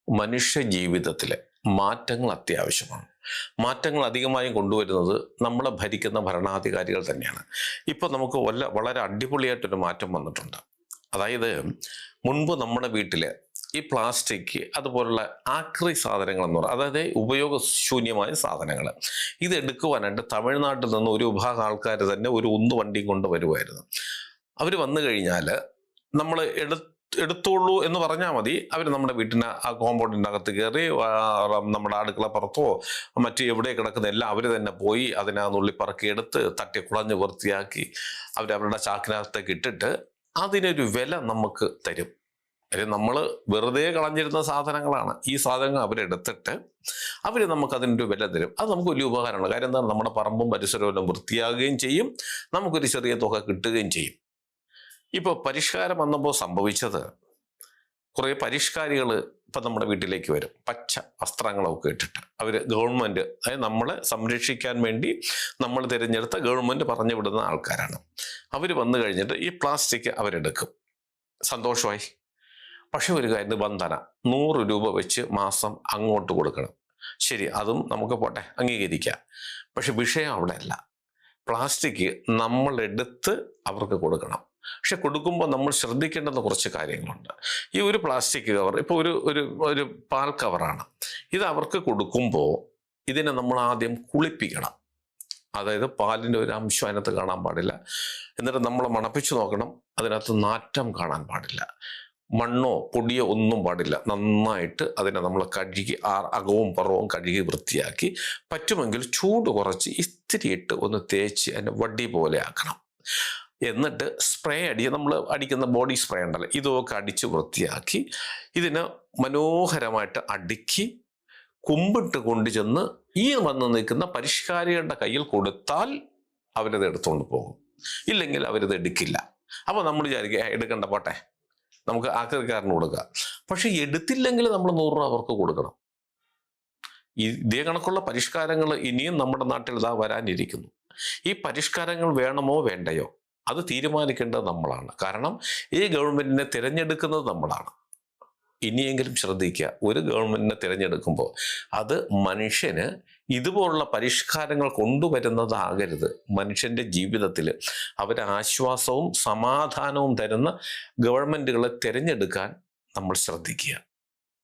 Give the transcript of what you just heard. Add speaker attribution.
Speaker 1: മനുഷ്യ ജീവിതത്തിലെ മാറ്റങ്ങൾ അത്യാവശ്യമാണ്. മാറ്റങ്ങൾ അധികമായും കൊണ്ടുവരുന്നത് നമ്മളെ ഭരിക്കുന്ന ഭരണാധികാരികൾ തന്നെയാണ്. ഇപ്പോൾ നമുക്ക് വളരെ അടിപൊളിയായിട്ടൊരു മാറ്റം വന്നിട്ടുണ്ട്. അതായത് മുൻപ് നമ്മുടെ വീട്ടിൽ ഈ പ്ലാസ്റ്റിക് അതുപോലുള്ള ആക്രി സാധനങ്ങൾ എന്ന് പറയുന്നത്, അതായത് ഉപയോഗശൂന്യമായ സാധനങ്ങൾ, ഇത് എടുക്കുവാനായിട്ട് തമിഴ്നാട്ടിൽ നിന്ന് ഒരു വിഭാഗം ആൾക്കാർ തന്നെ ഒരു ഉന്തുവണ്ടിയും കൊണ്ട് വരുമായിരുന്നു. അവർ വന്നു കഴിഞ്ഞാൽ നമ്മൾ എടുത്തോളൂ എന്ന് പറഞ്ഞാൽ മതി. അവർ നമ്മുടെ വീട്ടിന് ആ കോമ്പൗണ്ടിൻ്റെ അകത്ത് കയറി നമ്മുടെ അടുക്കള പുറത്തോ മറ്റ് എവിടെ കിടക്കുന്ന എല്ലാം അവർ തന്നെ പോയി അതിനെ നുള്ളിപ്പറക്കി എടുത്ത് തട്ടി കുളഞ്ഞ് വൃത്തിയാക്കി അവരവരുടെ ചാക്കിനകത്തേക്ക് ഇട്ടിട്ട് അതിനൊരു വില നമുക്ക് തരും. നമ്മൾ വെറുതെ കളഞ്ഞിരുന്ന സാധനങ്ങളാണ്. ഈ സാധനങ്ങൾ അവരെടുത്തിട്ട് അവർ നമുക്കതിനൊരു വില തരും. അത് നമുക്ക് വലിയ ഉപകാരമാണ്. കാര്യം എന്താണ്, നമ്മുടെ പറമ്പും പരിസരവും എല്ലാം വൃത്തിയാകുകയും ചെയ്യും, നമുക്കൊരു ചെറിയ തുക കിട്ടുകയും ചെയ്യും. ഇപ്പോൾ പരിഷ്കാരം വന്നപ്പോൾ സംഭവിച്ചത്, കുറേ പരിഷ്കാരികൾ ഇപ്പം നമ്മുടെ വീട്ടിലേക്ക് വരും, പച്ച വസ്ത്രങ്ങളൊക്കെ ഇട്ടിട്ട്. അവർ ഗവൺമെൻറ്, അതായത് നമ്മളെ സംരക്ഷിക്കാൻ വേണ്ടി നമ്മൾ തിരഞ്ഞെടുത്ത ഗവൺമെൻറ് പറഞ്ഞു വിടുന്ന ആൾക്കാരാണ്. അവർ വന്നു കഴിഞ്ഞിട്ട് ഈ പ്ലാസ്റ്റിക് അവരെടുക്കും. സന്തോഷമായി. പക്ഷെ ഒരു കാര്യം, നിബന്ധന 100 രൂപ വെച്ച് മാസം അങ്ങോട്ട് കൊടുക്കണം. ശരി, അതും നമുക്ക് പോട്ടെ, അംഗീകരിക്കാം. പക്ഷെ വിഷയം അവിടെ അല്ല. പ്ലാസ്റ്റിക് നമ്മളെടുത്ത് അവർക്ക് കൊടുക്കണം. പക്ഷെ കൊടുക്കുമ്പോൾ നമ്മൾ ശ്രദ്ധിക്കേണ്ടുന്ന കുറച്ച് കാര്യങ്ങളുണ്ട്. ഈ ഒരു പ്ലാസ്റ്റിക് കവർ, ഇപ്പോൾ ഒരു പാൽ കവറാണ്, ഇത് അവർക്ക് കൊടുക്കുമ്പോൾ ഇതിനെ നമ്മൾ ആദ്യം കുളിപ്പിക്കണം. അതായത് പാലിൻ്റെ ഒരു അംശം അതിനകത്ത് കാണാൻ പാടില്ല. എന്നിട്ട് നമ്മൾ മണപ്പിച്ച് നോക്കണം, അതിനകത്ത് നാറ്റം കാണാൻ പാടില്ല. മണ്ണോ പൊടിയോ ഒന്നും പാടില്ല. നന്നായിട്ട് അതിനെ നമ്മൾ കഴുകി അകവും പുറവും കഴുകി വൃത്തിയാക്കി, പറ്റുമെങ്കിൽ ചൂട് കുറച്ച് ഇസ്തിരിയിട്ട് ഒന്ന് തേച്ച് അതിനെ വടി പോലെ ആക്കണം. എന്നിട്ട് സ്പ്രേ നമ്മൾ അടിക്കുന്ന ബോഡി സ്പ്രേ ഉണ്ടല്ലോ, ഇതൊക്കെ അടിച്ച് വൃത്തിയാക്കി ഇതിനെ മനോഹരമായിട്ട് അടുക്കി കുമ്പിട്ട് കൊണ്ടുചെന്ന് ഈ വന്ന് നിൽക്കുന്ന പരിഷ്കാരികളുടെ കയ്യിൽ കൊടുത്താൽ അവരത് എടുത്തുകൊണ്ട് പോകും. ഇല്ലെങ്കിൽ അവരിത് എടുക്കില്ല. അപ്പോൾ നമ്മൾ വിചാരിക്കുക, എടുക്കണ്ട പോട്ടെ, നമുക്ക് ആക്രിക്കാരന് കൊടുക്കുക. പക്ഷെ എടുത്തില്ലെങ്കിൽ നമ്മൾ 100 രൂപ അവർക്ക് കൊടുക്കണം. ഇതേ കണക്കുള്ള പരിഷ്കാരങ്ങൾ ഇനിയും നമ്മുടെ നാട്ടിൽ ഇതാ വരാനിരിക്കുന്നു. ഈ പരിഷ്കാരങ്ങൾ വേണമോ വേണ്ടയോ അത് തീരുമാനിക്കേണ്ടത് നമ്മളാണ്. കാരണം ഈ ഗവൺമെന്റിനെ തിരഞ്ഞെടുക്കുന്നത് നമ്മളാണ്. ഇനിയെങ്കിലും ശ്രദ്ധിക്കുക, ഒരു ഗവൺമെന്റിനെ തിരഞ്ഞെടുക്കുമ്പോൾ അത് മനുഷ്യന് ഇതുപോലുള്ള പരിഷ്കാരങ്ങൾ കൊണ്ടുവരുന്നതാകരുത്. മനുഷ്യൻ്റെ ജീവിതത്തിൽ ആശ്വാസവും സമാധാനവും തരുന്ന ഗവൺമെന്റുകളെ തിരഞ്ഞെടുക്കാൻ നമ്മൾ ശ്രദ്ധിക്കുക.